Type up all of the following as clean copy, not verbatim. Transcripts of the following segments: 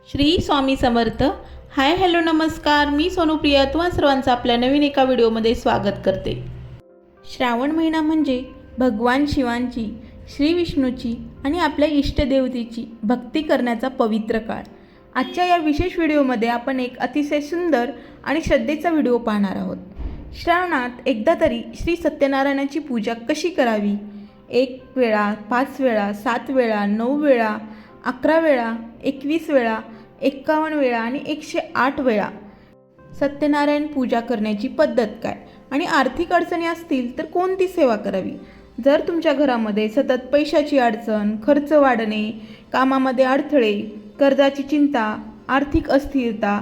Shri Swami Samarth. Hi hello नमस्कार, मी सोनुप्रिया तुम्हा सर्वांचं आपल्या नवीन एका व्हिडिओमध्ये स्वागत करते. श्रावण महिना म्हणजे भगवान शिवांची, श्री विष्णूची आणि आपल्या इष्टदेवतेची भक्ती करण्याचा पवित्र काळ. आजच्या या विशेष व्हिडिओमध्ये आपण एक अतिशय सुंदर आणि श्रद्धेचा व्हिडिओ पाहणार आहोत. श्रावणात एकदा तरी श्री सत्यनारायणाची पूजा कशी करावी? 1 वेळा, 5 वेळा, 7 वेळा, 9 वेळा, 11 वेळा, 21 वेळा, 51 वेळा आणि 108 वेळा सत्यनारायण पूजा करण्याची पद्धत काय? आणि आर्थिक अडचणी असतील तर कोणती सेवा करावी? जर तुमच्या घरामध्ये सतत पैशाची अडचण, खर्च वाढणे, कामामध्ये अडथळे, कर्जाची चिंता, आर्थिक अस्थिरता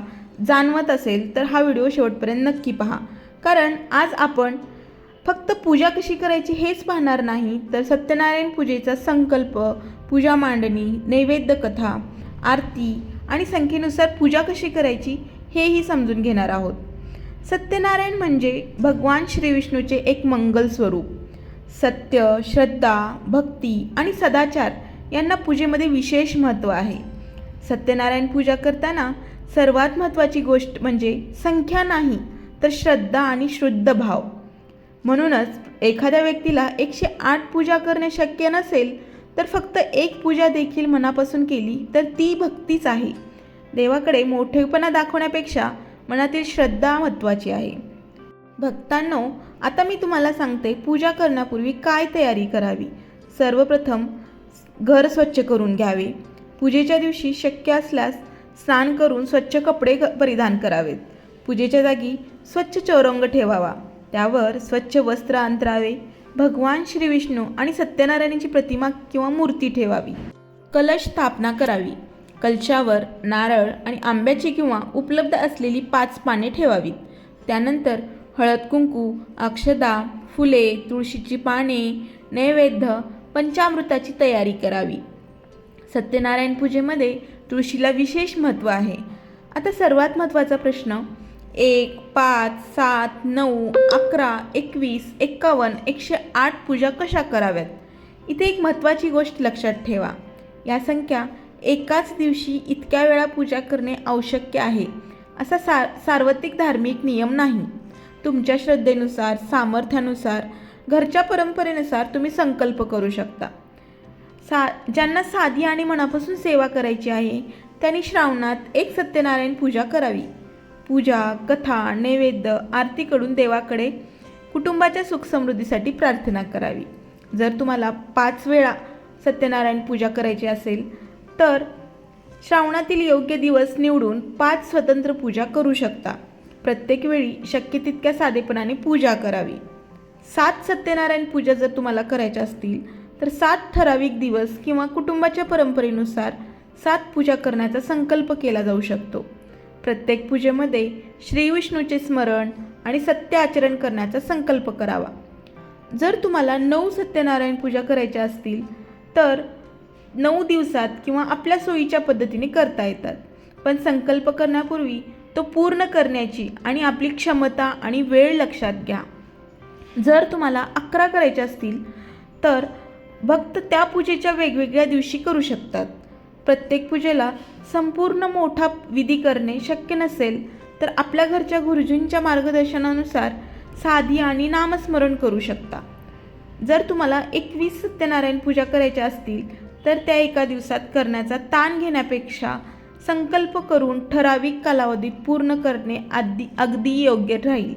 जाणवत असेल तर हा व्हिडिओ शेवटपर्यंत नक्की पहा. कारण आज आपण फक्त पूजा कशी करायची हेच पाहणार नाही, तर सत्यनारायण पूजेचा संकल्प, पूजा मांडणी, नैवेद्य कथा, आरती आणि संख्येनुसार पूजा कशी करायची हेही समजून घेणार आहोत. सत्यनारायण म्हणजे भगवान श्री विष्णूचे एक मंगल स्वरूप. सत्य, श्रद्धा, भक्ती आणि सदाचार यांना पूजेमध्ये विशेष महत्त्व आहे. सत्यनारायण पूजा करताना सर्वात महत्त्वाची गोष्ट म्हणजे संख्या नाही, तर श्रद्धा आणि शुद्ध भाव. म्हणूनच एखाद्या व्यक्तीला 108 पूजा करणे शक्य नसेल तर फक्त एक पूजा देखील मनापासून केली तर ती भक्तीच आहे. देवाकडे मोठेपणा दाखवण्यापेक्षा मनातील श्रद्धा महत्त्वाची आहे. भक्तांनो, आता मी तुम्हाला सांगते पूजा करण्यापूर्वी काय तयारी करावी. सर्वप्रथम घर स्वच्छ करून घ्यावे. पूजेच्या दिवशी शक्य असल्यास स्नान करून स्वच्छ कपडे परिधान करावेत. पूजेच्या जागी स्वच्छ चौरंग ठेवावा. त्यावर स्वच्छ वस्त्र अंतरावे. भगवान श्री विष्णू आणि सत्यनारायणाची प्रतिमा किंवा मूर्ती ठेवावी. कलश स्थापना करावी. कलशावर नारळ आणि आंब्याची किंवा उपलब्ध असलेली 5 पाने ठेवावीत. त्यानंतर हळद कुंकू, अक्षदा, फुले, तुळशीची पाने, नैवेद्य, पंचामृताची तयारी करावी. सत्यनारायण पूजेमध्ये तुळशीला विशेष महत्त्व आहे. आता सर्वात महत्त्वाचा प्रश्न, 1, 5, 7, 9, 11, 21, 51, 108 पूजा कशा कराव्यात? इथे एक महत्त्वाची गोष्ट लक्षात ठेवा. या संख्या एकाच दिवशी इतक्या वेळा पूजा करणे आवश्यक आहे असा सार्वत्रिक धार्मिक नियम नाही. तुमच्या श्रद्धेनुसार, सामर्थ्यानुसार, घरच्या परंपरेनुसार तुम्ही संकल्प करू शकता. ज्यांना साधी आणि मनापासून सेवा करायची आहे त्यांनी श्रावणात एक सत्यनारायण पूजा करावी. पूजा, कथा, नैवेद्य, आरतीकडून देवाकडे कुटुंबाच्या सुखसमृद्धीसाठी प्रार्थना करावी. जर तुम्हाला 5 वेळा सत्यनारायण पूजा करायची असेल तर श्रावणातील योग्य दिवस निवडून 5 स्वतंत्र पूजा करू शकता. प्रत्येक वेळी शक्य तितक्या साधेपणाने पूजा करावी. 7 सत्यनारायण पूजा जर तुम्हाला करायच्या असतील तर 7 ठराविक दिवस किंवा कुटुंबाच्या परंपरेनुसार 7 पूजा करण्याचा संकल्प केला जाऊ शकतो. प्रत्येक पूजेमध्ये श्री विष्णूचे स्मरण आणि सत्य आचरण करण्याचा संकल्प करावा. जर तुम्हाला 9 सत्यनारायण पूजा करायच्या असतील तर 9 दिवसात किंवा आपल्या सोयीच्या पद्धतीने करता येतात. पण संकल्प करण्यापूर्वी तो पूर्ण करण्याची आणि आपली क्षमता आणि वेळ लक्षात घ्या. जर तुम्हाला 11 करायच्या असतील तर भक्त त्या पूजेच्या वेगवेगळ्या दिवशी करू शकतात. प्रत्येक पूजेला संपूर्ण मोठा विधी करणे शक्य नसेल तर आपल्या घरच्या गुरुजींच्या मार्गदर्शनानुसार साधी आणि नामस्मरण करू शकता. जर तुम्हाला 21 सत्यनारायण पूजा करायच्या असतील तर त्या एका दिवसात करण्याचा ताण घेण्यापेक्षा संकल्प करून ठराविक कालावधीत पूर्ण करणे अगदी योग्य राहील.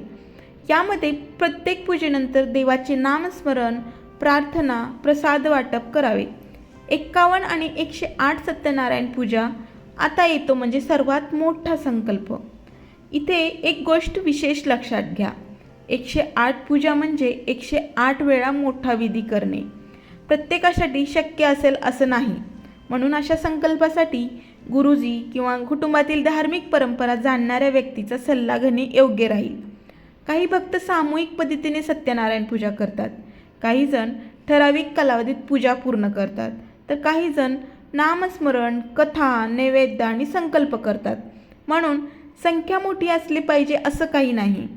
यामध्ये प्रत्येक पूजेनंतर देवाचे नामस्मरण, प्रार्थना, प्रसाद वाटप करावे. 51 आणि 108 सत्यनारायण पूजा आता येतो म्हणजे सर्वात मोठा संकल्प. इथे एक गोष्ट विशेष लक्षात घ्या. 108 पूजा म्हणजे 108 वेळा मोठा विधी करणे. प्रत्येकासाठी शक्य असेल असं नाही. म्हणून अशा संकल्पासाठी गुरुजी किंवा कुटुंबातील धार्मिक परंपरा जाणणाऱ्या व्यक्तीचा सल्ला घेणे योग्य राहील. काही भक्त सामूहिक पद्धतीने सत्यनारायण पूजा करतात. काही जण ठराविक कालावधीत पूजा पूर्ण करतात तर काही जण नामस्मरण, कथा, नैवेद्य आणि संकल्प करतात. म्हणून संख्या मोठी असली पाहिजे असं काही नाही.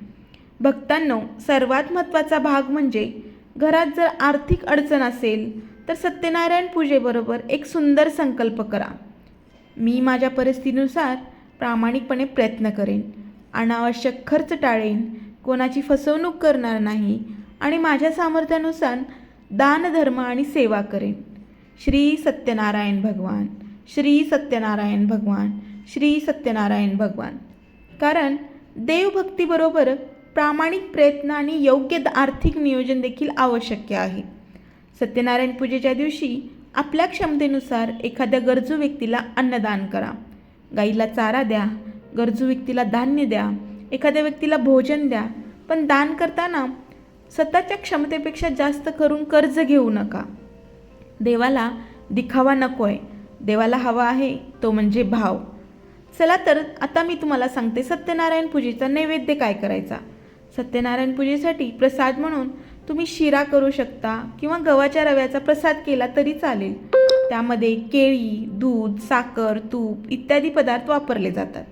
भक्तांनो, सर्वात महत्त्वाचा भाग म्हणजे घरात जर आर्थिक अडचण असेल तर सत्यनारायण पूजेबरोबर एक सुंदर संकल्प करा. मी माझ्या परिस्थितीनुसार प्रामाणिकपणे प्रयत्न करेन, अनावश्यक खर्च टाळेन, कोणाची फसवणूक करणार नाही आणि माझ्या सामर्थ्यानुसार दानधर्म आणि सेवा करेन. श्री सत्यनारायण भगवान, श्री सत्यनारायण भगवान, श्री सत्यनारायण भगवान. कारण देवभक्तीबरोबर प्रामाणिक प्रयत्न आणि योग्य आर्थिक नियोजन देखील आवश्यक आहे. सत्यनारायण पूजेच्या दिवशी आपल्या क्षमतेनुसार एखाद्या गरजू व्यक्तीला अन्नदान करा. गाईला चारा द्या, गरजू व्यक्तीला धान्य द्या, एखाद्या व्यक्तीला भोजन द्या. पण दान करताना स्वतःच्या क्षमतेपेक्षा जास्त करून कर्ज घेऊ नका. देवाला दिखावा नको आहे, देवाला हवा आहे तो म्हणजे भाव. चला तर आता मी तुम्हाला सांगते सत्यनारायण पूजेचा नैवेद्य काय करायचा. सत्यनारायण पूजेसाठी प्रसाद म्हणून तुम्ही शिरा करू शकता किंवा गव्हाच्या रव्याचा प्रसाद केला तरी चालेल. त्यामध्ये केळी, दूध, साखर, तूप इत्यादी पदार्थ वापरले जातात.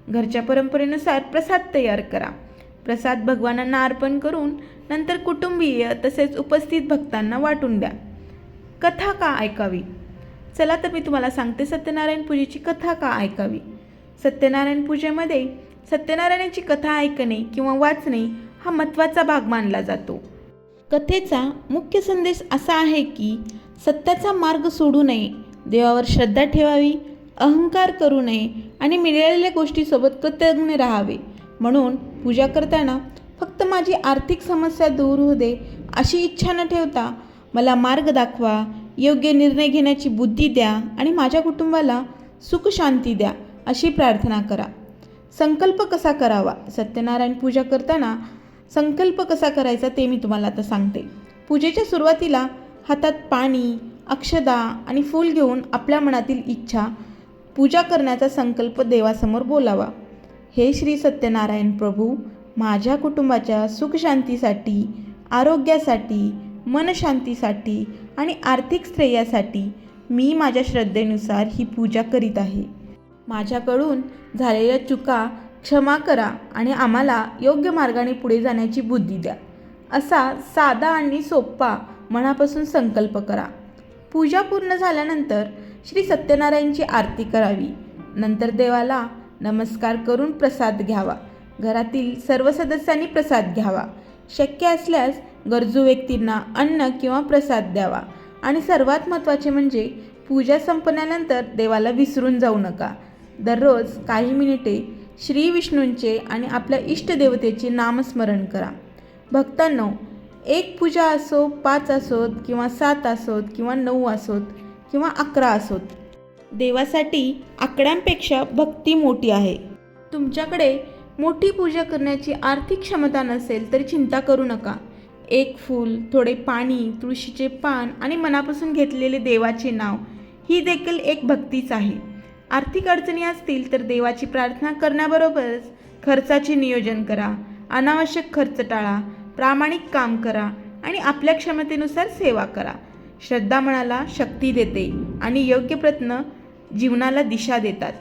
घरच्या परंपरेनुसार प्रसाद तयार करा. प्रसाद भगवानांना अर्पण करून नंतर कुटुंबीय तसेच उपस्थित भक्तांना वाटून द्या. कथा का ऐकावी? चला तर मी तुम्हाला सांगते सत्यनारायण पूजेची कथा का ऐकावी. सत्यनारायण पूजेमध्ये सत्यनारायणाची कथा ऐकणे किंवा वाचणे हा महत्त्वाचा भाग मानला जातो. कथेचा मुख्य संदेश असा आहे की सत्याचा मार्ग सोडू नये, देवावर श्रद्धा ठेवावी, अहंकार करू नये आणि मिळालेल्या गोष्टीसोबत कृतज्ञ राहावे. म्हणून पूजा करताना फक्त माझी आर्थिक समस्या दूर होऊ दे अशी इच्छा न ठेवता मला मार्ग दाखवा, योग्य निर्णय घेण्याची बुद्धी द्या आणि माझ्या कुटुंबाला सुख शांती द्या अशी प्रार्थना करा. संकल्प कसा करावा? सत्यनारायण पूजा करताना संकल्प कसा करायचा ते मी तुम्हाला आता सांगते. पूजेच्या सुरुवातीला हातात पाणी, अक्षदा आणि फूल घेऊन आपल्या मनातील इच्छा, पूजा करण्याचा संकल्प देवासमोर बोलावा. हे श्री सत्यनारायण प्रभू, माझ्या कुटुंबाच्या सुखशांतीसाठी, आरोग्यासाठी, मनशांतीसाठी आणि आर्थिक श्रेयासाठी मी माझ्या श्रद्धेनुसार ही पूजा करीत आहे. माझ्याकडून झालेल्या चुका क्षमा करा आणि आम्हाला योग्य मार्गाने पुढे जाण्याची बुद्धी द्या. असा साधा आणि सोपा मनापासून संकल्प करा. पूजा पूर्ण झाल्यानंतर श्री सत्यनारायणची आरती करावी. नंतर देवाला नमस्कार करून प्रसाद घ्यावा. घरातील सर्व सदस्यांनी प्रसाद घ्यावा. शक्य असल्यास गरजू व्यक्तींना अन्न किंवा प्रसाद द्यावा. आणि सर्वात महत्त्वाचे म्हणजे पूजा संपल्यानंतर देवाला विसरून जाऊ नका. दररोज काही मिनिटे श्री विष्णूंचे आणि आपल्या इष्टदेवतेचे नामस्मरण करा. भक्तांनो, एक पूजा असो, 5 असोत किंवा 7 असोत किंवा 9 असोत किंवा 11 असोत, देवासाठी आकड्यांपेक्षा भक्ती मोठी आहे. तुमच्याकडे मोठी पूजा करण्याची आर्थिक क्षमता नसेल तरी चिंता करू नका. एक फूल, थोडे पाणी, तुळशीचे पान आणि मनापासून घेतलेले देवाचे नाव ही देखील एक भक्तीच आहे. आर्थिक अडचणी असतील तर देवाची प्रार्थना करण्याबरोबरच खर्चाचे नियोजन करा. अनावश्यक खर्च टाळा, प्रामाणिक काम करा आणि आपल्या क्षमतेनुसार सेवा करा. श्रद्धा मनाला शक्ती देते आणि योग्य प्रयत्न जीवनाला दिशा देतात.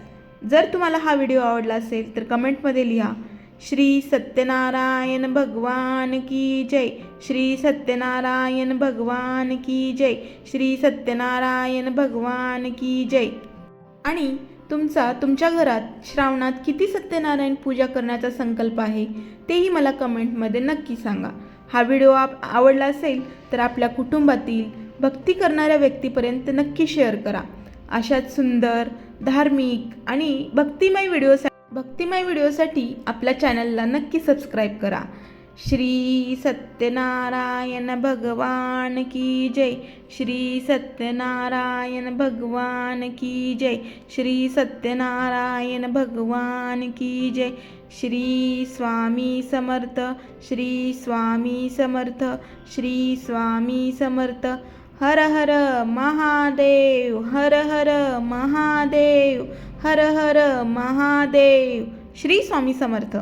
जर तुम्हाला हा व्हिडिओ आवडला असेल तर कमेंटमध्ये लिहा, श्री सत्यनारायण भगवान की जय, श्री सत्यनारायण भगवान की जय, श्री सत्यनारायण भगवान की जय. आणि तुमच्या घरात श्रावणात किती सत्यनारायण पूजा करण्याचा संकल्प आहे तेही मला कमेंटमध्ये नक्की सांगा. हा व्हिडिओ आवडला असेल तर आपल्या कुटुंबातील भक्ती करणाऱ्या व्यक्तीपर्यंत नक्की शेअर करा. अशाच सुंदर, धार्मिक आणि भक्तिमय व्हिडिओसाठी आपल्या चॅनलला नक्की सबस्क्राईब करा. श्री सत्यनारायण भगवान की जय, श्री सत्यनारायण भगवान की जय, श्री सत्यनारायण भगवान की जय. श्री स्वामी समर्थ, श्री स्वामी समर्थ, श्री स्वामी समर्थ. हर हर महादेव, हर हर महादेव, हर हर महादेव. श्री स्वामी समर्थ.